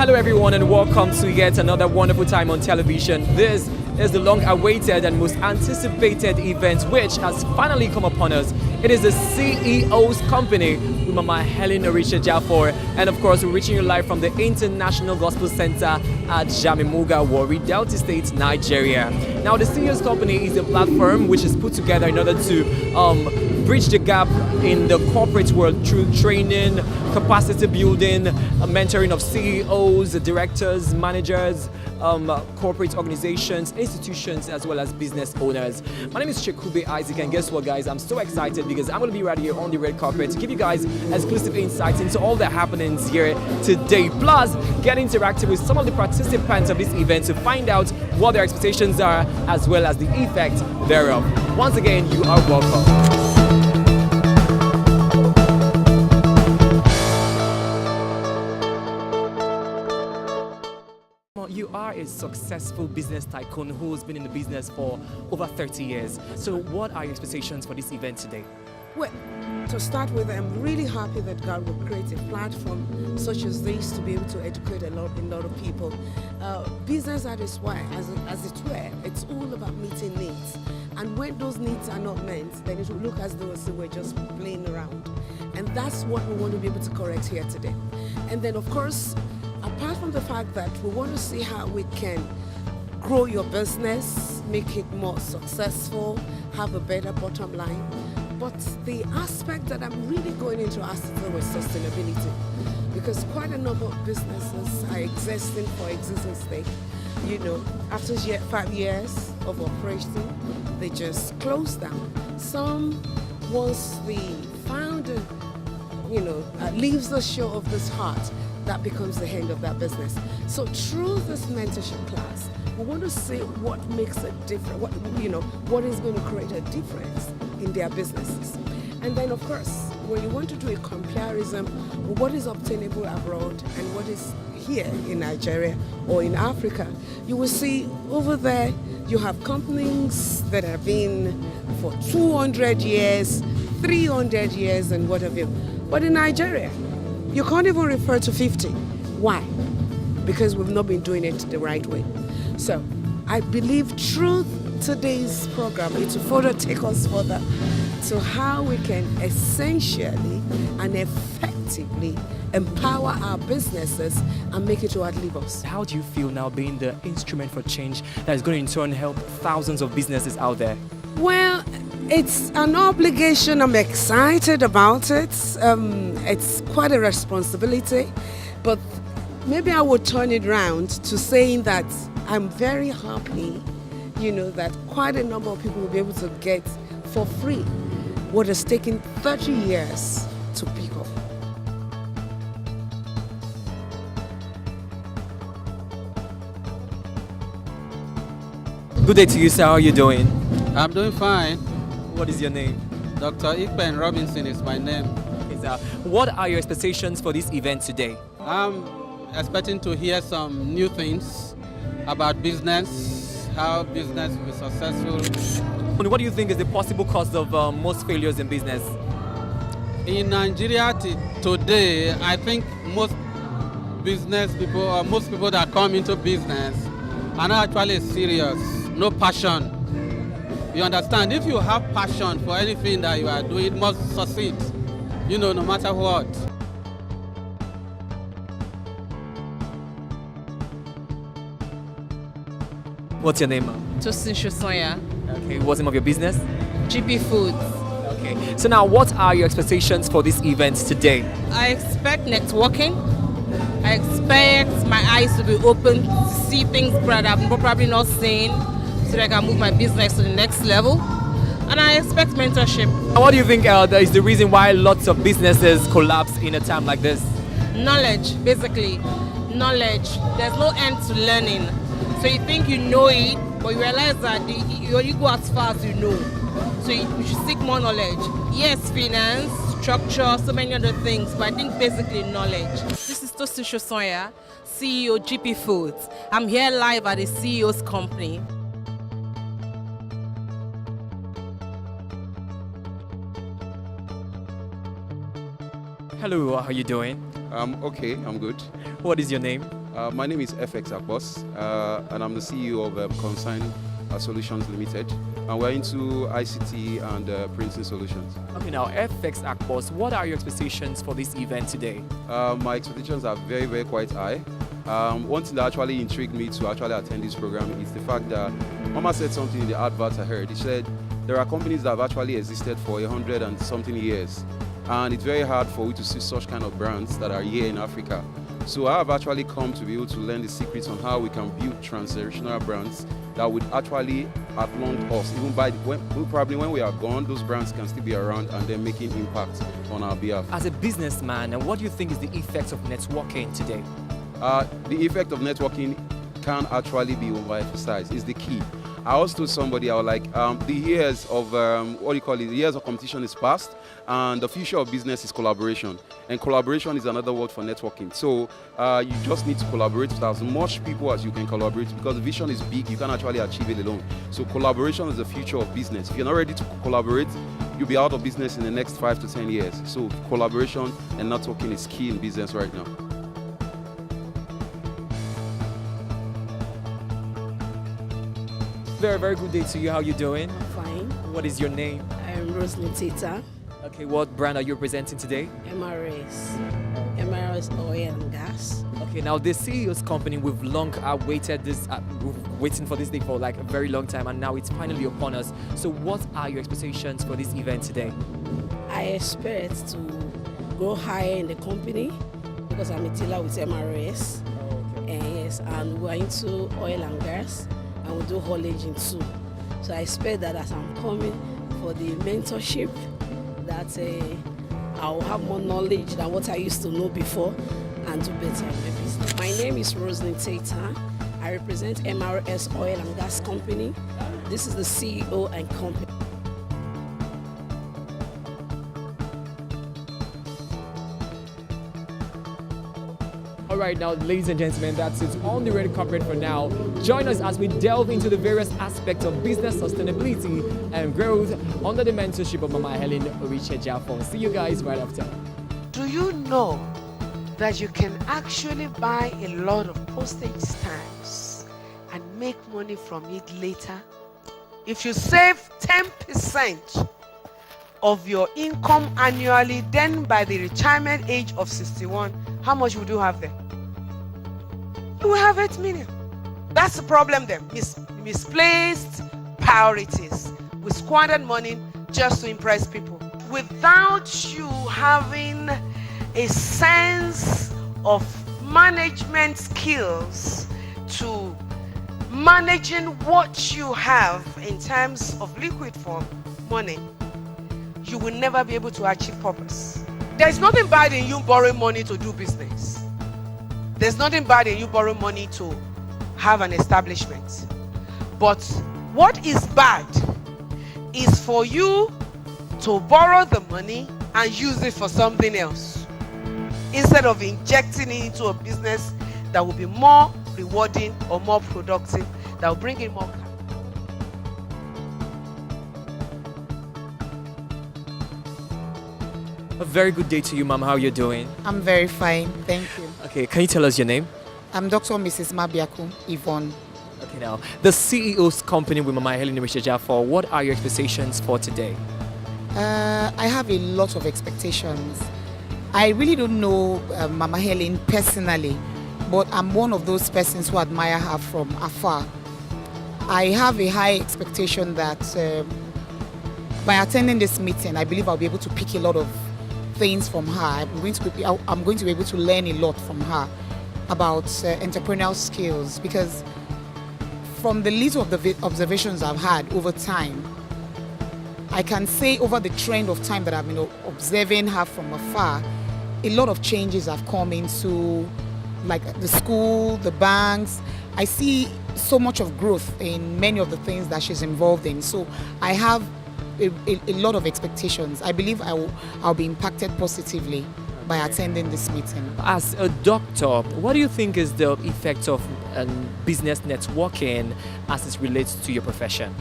Hello everyone and welcome to yet another wonderful time on television. This is the long-awaited and most anticipated event which has finally come upon us. It is the CEO's company with Mama Helen Orisha Jaffor, and of course we're reaching you live from the International Gospel Center at Ajamimogha, Warri, Delta State, Nigeria. Now the CEO's company is a platform which is put together in order to bridge the gap in the corporate world through training, capacity building, mentoring of CEOs, directors, managers, corporate organizations, institutions, as well as business owners. My name is Chekube Isaac, and guess what, guys? I'm so excited because I'm going to be right here on the red carpet to give you guys exclusive insights into all the happenings here today. Plus, get interactive with some of the participants of this event to find out what their expectations are, as well as the effect thereof. Once again, you are welcome. You are a successful business tycoon who's been in the business for over 30 years. So what are your expectations for this event today? Well, to start with, I'm really happy that God will create a platform such as this to be able to educate a lot of people. Business at its why, as it were, it's all about meeting needs. And when those needs are not met, then it will look as though we're just playing around. And that's what we want to be able to correct here today. And then, of course, apart from the fact that we want to see how we can grow your business, make it more successful, have a better bottom line, but the aspect that I'm really going into has to do with sustainability, because quite a number of businesses are existing for existence sake. You know, after 5 years of operation, they just close down. Some, once the founder, leaves the show of this heart, that becomes the end of that business. So through this mentorship class, we want to see what makes a difference, what is going to create a difference in their businesses. And then, of course, when you want to do a comparison with what is obtainable abroad and what is here in Nigeria or in Africa, you will see over there you have companies that have been for 200 years, 300 years, and what have you. But in Nigeria, you can't even refer to 50. Why? Because we've not been doing it the right way. So I believe through today's program, it will further take us further to how we can essentially and effectively empower our businesses and make it to outlive us. How do you feel now being the instrument for change that is going to in turn help thousands of businesses out there? Well, it's an obligation. I'm excited about it. It's quite a responsibility, but maybe I would turn it around to saying that I'm very happy, that quite a number of people will be able to get for free what has taken 30 years to pick up. Good day to you, sir. How are you doing? I'm doing fine. What is your name? Dr. Ikpen Robinson is my name. Okay, sir. What are your expectations for this event today? I'm expecting to hear some new things about business, how business will be successful. What do you think is the possible cause of most failures in business? In Nigeria today, I think most business people or most people that come into business are not actually serious, no passion. You understand? If you have passion for anything that you are doing, it must succeed, no matter what. What's your name, ma'am? Tosin Shosonya. Okay, what's the name of your business? GP Foods. Okay, so now what are your expectations for this event today? I expect networking. I expect my eyes to be open to see things that I'm probably not seeing, so that I can move my business to the next level. And I expect mentorship. What do you think is the reason why lots of businesses collapse in a time like this? Knowledge, basically. Knowledge. There's no end to learning. So you think you know it, but you realize that you only go as far as you know. So you should seek more knowledge. Yes, finance, structure, so many other things, but I think basically knowledge. This is Tosin Shosonya, CEO GP Foods. I'm here live at the CEO's company. Hello, how are you doing? Okay, I'm good. What is your name? My name is FX Akbos, and I'm the CEO of Consign Solutions Limited. And we're into ICT and printing solutions. Okay, now FX Akbos, what are your expectations for this event today? My expectations are very, very quite high. One thing that actually intrigued me to actually attend this program is the fact that Mama said something in the advert I heard. He said there are companies that have actually existed for 100 and something years, and it's very hard for you to see such kind of brands that are here in Africa. So I have actually come to be able to learn the secrets on how we can build transgenerational brands that would actually outlast us. Even probably when we are gone, those brands can still be around and then making impact on our behalf. As a businessman, what do you think is the effects of networking today? The effect of networking can actually be overemphasized. Is the key. I also told somebody, I was like, the years of the years of competition is past, and the future of business is collaboration. And collaboration is another word for networking. So you just need to collaborate with as much people as you can collaborate, because the vision is big. You can't actually achieve it alone. So collaboration is the future of business. If you're not ready to collaborate, you'll be out of business in the next 5 to 10 years. So collaboration and networking is key in business right now. Very, very good day to you. How you doing? Fine. What is your name? I'm Roslyn Tita, Okay, what brand are you representing today? MRS Oil and Gas. Okay, now the CEO's company, we've long awaited this, waiting for this day for like a very long time, and now it's finally upon us. So what are your expectations for this event today? I expect to go higher in the company because I'm a dealer with MRS. And we're into oil and gas, and we do haulage in too. So I expect that as I'm coming for the mentorship, that I'll have more knowledge than what I used to know before and do better in my business. My name is Roslyn Tata. I represent MRS Oil and Gas Company. This is the CEO and company. All right, now, ladies and gentlemen, that's it on the Red Carpet for now. Join us as we delve into the various aspects of business sustainability and growth under the mentorship of Mama Helen Oriche-Jafon. See you guys right after. Do you know that you can actually buy a lot of postage stamps and make money from it later? If you save 10% of your income annually, then by the retirement age of 61, how much would you have then? You will have 8 million. That's the problem then. Misplaced priorities. We squandered money just to impress people without you having a sense of management skills to managing what you have in terms of liquid form, money. You will never be able to achieve purpose. There's nothing bad in you borrowing money to do business. There's nothing bad in you borrowing money to have an establishment. But what is bad is for you to borrow the money and use it for something else, instead of injecting it into a business that will be more rewarding or more productive, that will bring in more capital. A very good day to you, ma'am. How are you doing? I'm very fine, thank you. Okay, can you tell us your name? I'm Dr. Mrs. Mabiaku Yvonne. Okay, now, the CEO's company with Mama Helen Oriche-Jafon, what are your expectations for today? I have a lot of expectations. I really don't know Mama Helen personally, but I'm one of those persons who admire her from afar. I have a high expectation that by attending this meeting, I believe I'll be able to pick a lot of things from her. I'm going to be able to learn a lot from her about entrepreneurial skills, because from the little of the observations I've had over time, I can say over the trend of time that I've been observing her from afar, a lot of changes have come into like the school, the banks. I see so much of growth in many of the things that she's involved in. So I have a lot of expectations. I believe I'll be impacted positively by attending this meeting. As a doctor, what do you think is the effect of business networking as it relates to your profession?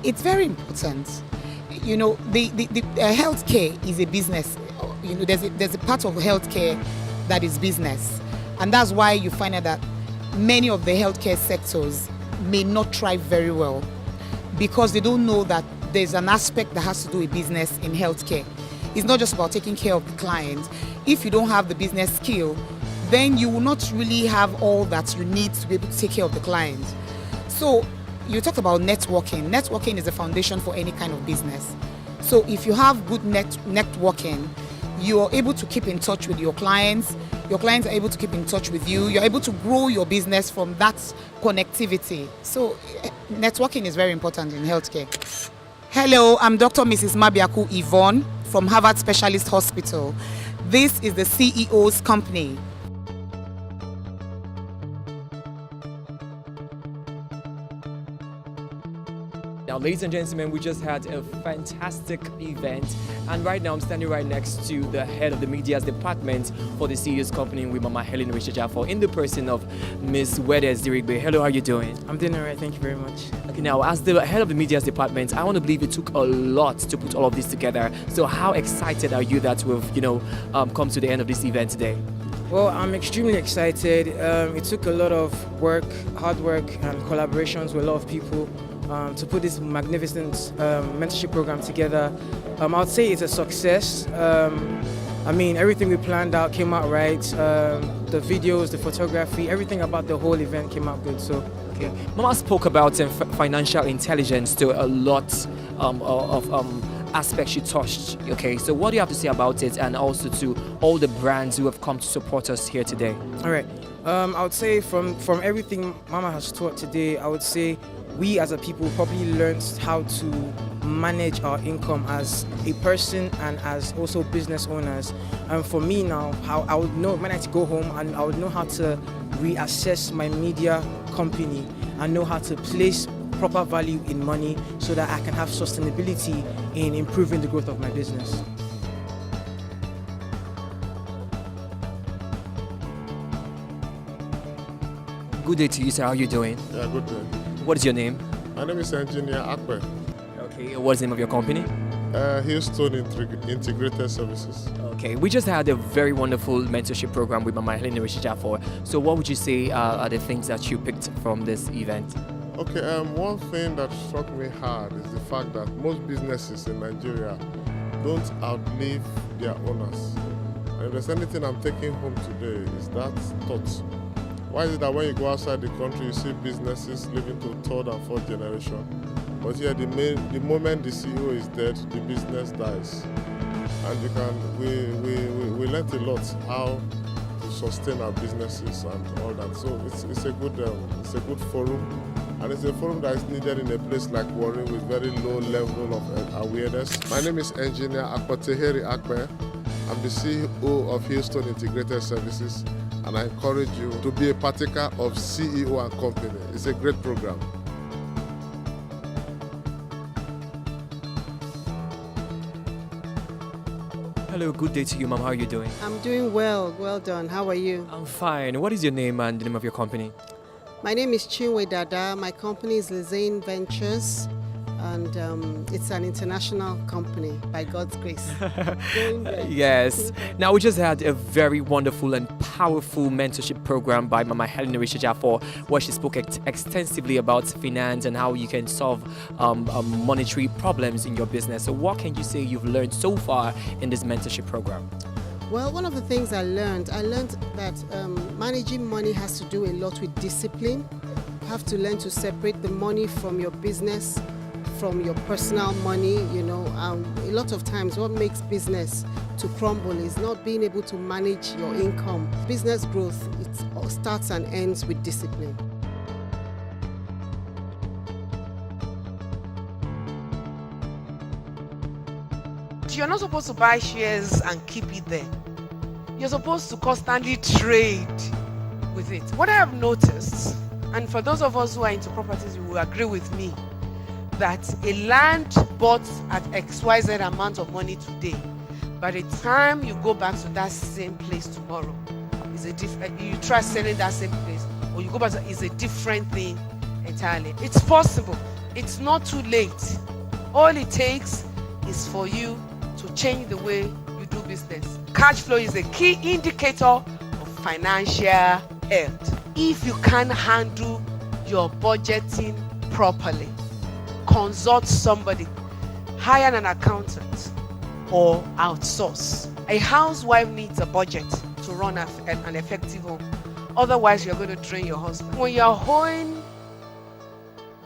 It's very important. You know, the healthcare is a business. You know, there's a part of healthcare that is business. And that's why you find out that many of the healthcare sectors may not thrive very well, because they don't know that there's an aspect that has to do with business in healthcare. It's not just about taking care of the client. If you don't have the business skill, then you will not really have all that you need to be able to take care of the client. So you talked about networking. Networking is the foundation for any kind of business. So if you have good networking, you are able to keep in touch with your clients are able to keep in touch with you, you're able to grow your business from that connectivity. So networking is very important in healthcare. Hello, I'm Dr. Mrs. Mabiaku Yvonne from Harvard Specialist Hospital. This is the CEO's company. Now, ladies and gentlemen, we just had a fantastic event, and right now I'm standing right next to the head of the media's department for the CEO's company with Mama Helen Rishajafor, in the person of Miss Wedes Dirigbe. Hello, how are you doing? I'm doing all right, thank you very much. Okay, now as the head of the media's department, I want to believe it took a lot to put all of this together. So how excited are you that we've, come to the end of this event today? Well, I'm extremely excited. It took a lot of work, hard work, and collaborations with a lot of people to put this magnificent mentorship program together. I would say it's a success. Everything we planned out came out right. The videos, the photography, everything about the whole event came out good. So, okay. Mama spoke about financial intelligence to a lot of aspects she touched. Okay, so what do you have to say about it, and also to all the brands who have come to support us here today? All right. I would say from everything Mama has taught today, I would say we as a people probably learned how to manage our income as a person and as also business owners. And for me now, how I would know when I go home, and I would know how to reassess my media company and know how to place proper value in money so that I can have sustainability in improving the growth of my business. Good day to you, sir. How are you doing? Yeah, good day. What is your name? My name is Engineer Akpe. Okay, what's the name of your company? Houston Integrated Services. Okay, we just had a very wonderful mentorship program with Mama Helen Rishajafor. So what would you say are the things that you picked from this event? Okay, one thing that struck me hard is the fact that most businesses in Nigeria don't outlive their owners. And if there's anything I'm taking home today is that thought. Why is it that when you go outside the country, you see businesses living to third and fourth generation? But here, the moment the CEO is dead, the business dies. And we learned a lot how to sustain our businesses and all that. So it's a good forum, and it's a forum that is needed in a place like Warri with very low level of awareness. My name is Engineer Akpoteheri Akpe. I'm the CEO of Houston Integrated Services, and I encourage you to be a partaker of CEO and Company. It's a great program. Hello, good day to you, Mom. How are you doing? I'm doing well. Well done. How are you? I'm fine. What is your name and the name of your company? My name is Chinwe Dada. My company is Lizane Ventures, and it's an international company, by God's grace. Yes. Now, we just had a very wonderful and powerful mentorship program by Mama Helen Rishajafor, where she spoke extensively about finance and how you can solve monetary problems in your business. So what can you say you've learned so far in this mentorship program? Well, one of the things I learned that managing money has to do a lot with discipline. You have to learn to separate the money from your business, from your personal money. A lot of times what makes business to crumble is not being able to manage your income. Business growth, it all starts and ends with discipline. You're not supposed to buy shares and keep it there. You're supposed to constantly trade with it. What I have noticed, and for those of us who are into properties, you will agree with me, that a land bought at XYZ amount of money today, by the time you go back to that same place tomorrow, you try selling that same place, or you go back to, it's a different thing entirely. It's possible. It's not too late. All it takes is for you to change the way you do business. Cash flow is a key indicator of financial health. If you can't handle your budgeting properly, consult somebody, hire an accountant, or outsource. A housewife needs a budget to run an effective home. Otherwise, you're going to drain your husband. When you're holding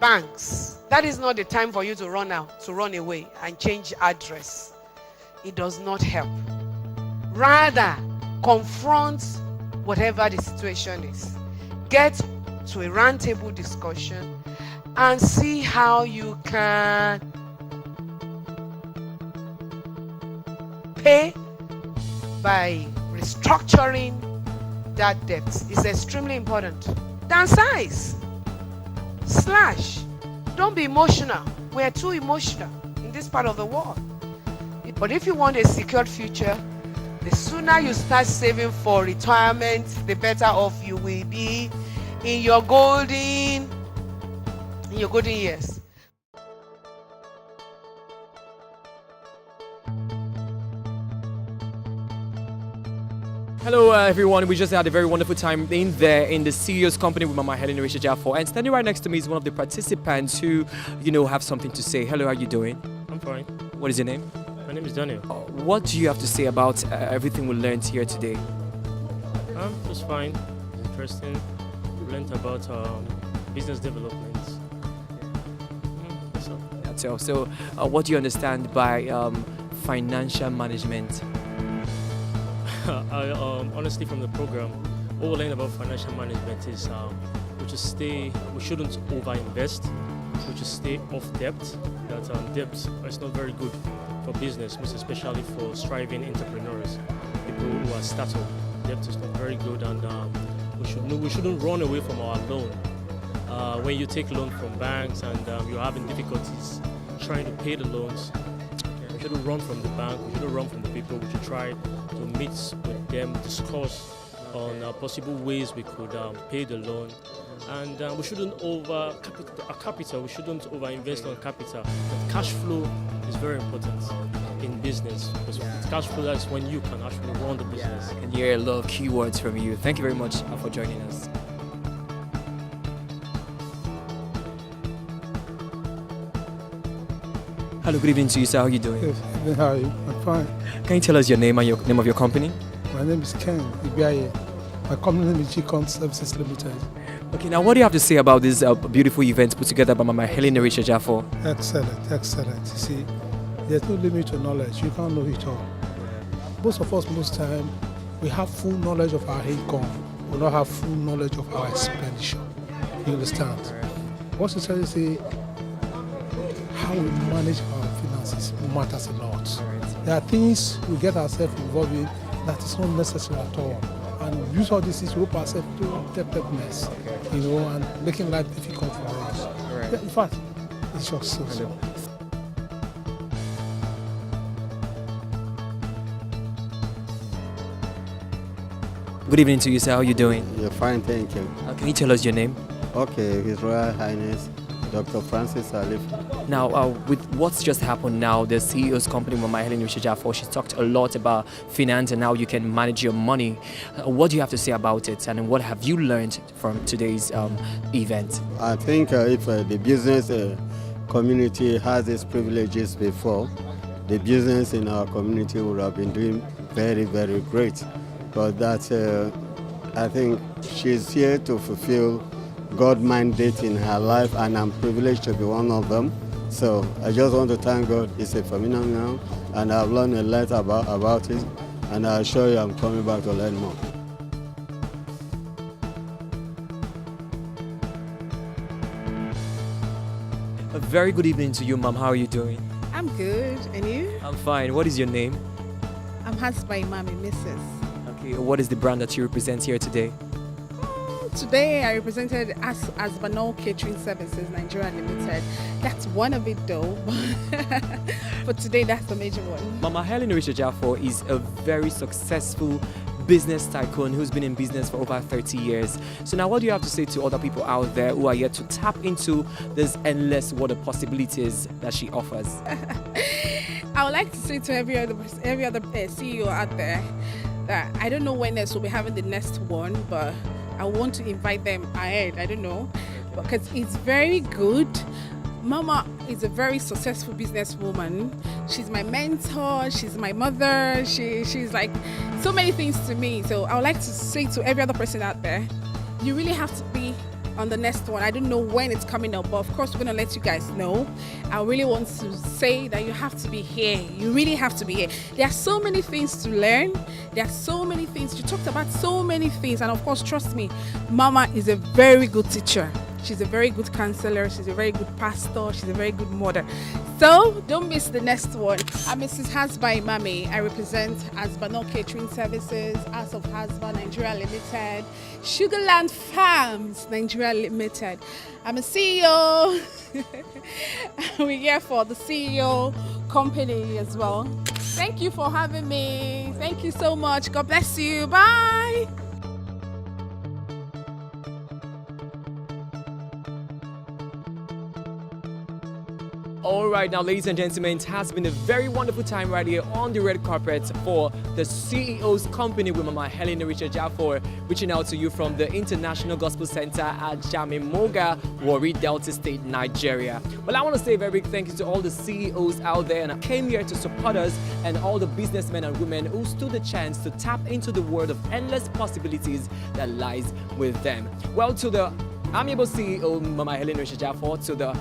banks, that is not the time for you to run out, to run away and change address. It does not help. Rather, confront whatever the situation is. Get to a roundtable discussion and see how you can pay by restructuring that debt. Is extremely important. Downsize. Slash. Don't be emotional. We're too emotional in this part of the world. But if you want a secured future, the sooner you start saving for retirement, the better off you will be in your golden years. Hello everyone, we just had a very wonderful time in the CEO's company with Mama Helen Jafo, and standing right next to me is one of the participants who, have something to say. Hello, how are you doing? I'm fine. What is your name? My name is Daniel. What do you have to say about everything we learned here today? It was fine. It's interesting. We learned about business development. That's all. That's all. So, what do you understand by financial management? Honestly, from the program, what we learned about financial management is we shouldn't overinvest. We should stay off debt. That debt is not very good for business, most especially for striving entrepreneurs, people who are startup. Debt is not very good, and we shouldn't run away from our loan. When you take loan from banks and you're having difficulties trying to pay the loans, we shouldn't run from the bank. We shouldn't run from the people. We should try to meet with them, discuss on possible ways we could pay the loan. And we shouldn't capital. We shouldn't overinvest on capital. But cash flow is very important in business, because with cash flow, that's when you can actually run the business. I can hear a lot of keywords from you. Thank you very much for joining us. Hello, good evening to you, sir. How are you doing? Yes, how are you? I'm fine. Can you tell us your name and your name of your company? My name is Ken Ibiaye. My company name is G-Con Services Limited. Okay, now what do you have to say about this beautiful event put together by Mama Helen Jafo? Excellent, excellent. You see, there's no limit to knowledge. You can't know it all. Most of us, most time, we have full knowledge of our income. We don't have full knowledge of our expenditure. You understand? What's to tell you, say, how we manage our finances matters a lot. There are things we get ourselves involved in that is not necessary at all. And use all these things to help ourselves to debtedness, and making life difficult for us. Right. Yeah, in fact, it's just so. Good evening to you, sir. How are you doing? You're fine, thank you. Can you tell us your name? Okay, His Royal Highness Dr. Francis Alif. Now, with what's just happened now, the CEO's company, Mama Helen Jafo, she talked a lot about finance and how you can manage your money. What do you have to say about it, and what have you learned from today's event? I think if the business community has its privileges before, the business in our community would have been doing very, very great. But that I think she's here to fulfill God's mandate in her life, and I'm privileged to be one of them. So I just want to thank God. It's a phenomenon, and I've learned a lot about it, and I assure you I'm coming back to learn more. A very good evening to you, Mom. How are you doing? I'm good, and you? I'm fine. What is your name? I'm Hasbai Mami, Mrs. Okay, what is the brand that you represent here today? Today I represented Asbanol Catering Services Nigeria Limited. That's one of it though, but today that's the major one. Mama Helen Jafo is a very successful business tycoon who's been in business for over 30 years. So now what do you have to say to other people out there who are yet to tap into this endless world of possibilities that she offers? I would like to say to every other CEO out there, that I don't know when else we'll be having the next one, but I want to invite them ahead. I don't know, because it's very good. Mama is a very successful businesswoman. She's my mentor, she's my mother, she's like so many things to me. So I would like to say to every other person out there, you really have to be on the next one. I don't know when it's coming up, but of course we're gonna let you guys know. I really want to say that you have to be here. You really have to be here. There are so many things to learn. There are so many things. You talked about so many things, and of course, trust me, Mama is a very good teacher. She's a very good counselor. She's a very good pastor. She's a very good mother. So don't miss the next one. I'm Mrs. Hasba Imami. I represent Hasba Catering Services, House of Hasba Nigeria Limited, Sugarland Farms Nigeria Limited. I'm a CEO. We're here for the CEO company as well. Thank you for having me. Thank you so much. God bless you. Bye. All right, now, ladies and gentlemen, it has been a very wonderful time right here on the red carpet for the CEO's company with Mama Helen Richard Jaffor, reaching out to you from the International Gospel Center at Ajamimogha, Warri, Delta State, Nigeria. Well, I want to say a very big thank you to all the CEOs out there and came here to support us, and all the businessmen and women who stood a chance to tap into the world of endless possibilities that lies with them. Well, to the amiable CEO, Mama Helen Richard Jaffor, to the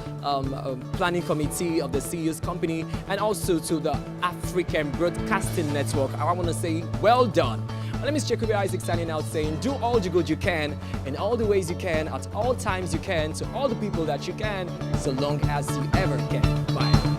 planning committee of the CEO's company, and also to the African Broadcasting Network, I want to say well done. My name is Jacob Isaac signing out saying, do all the good you can in all the ways you can, at all times you can, to all the people that you can, so long as you ever can. Bye.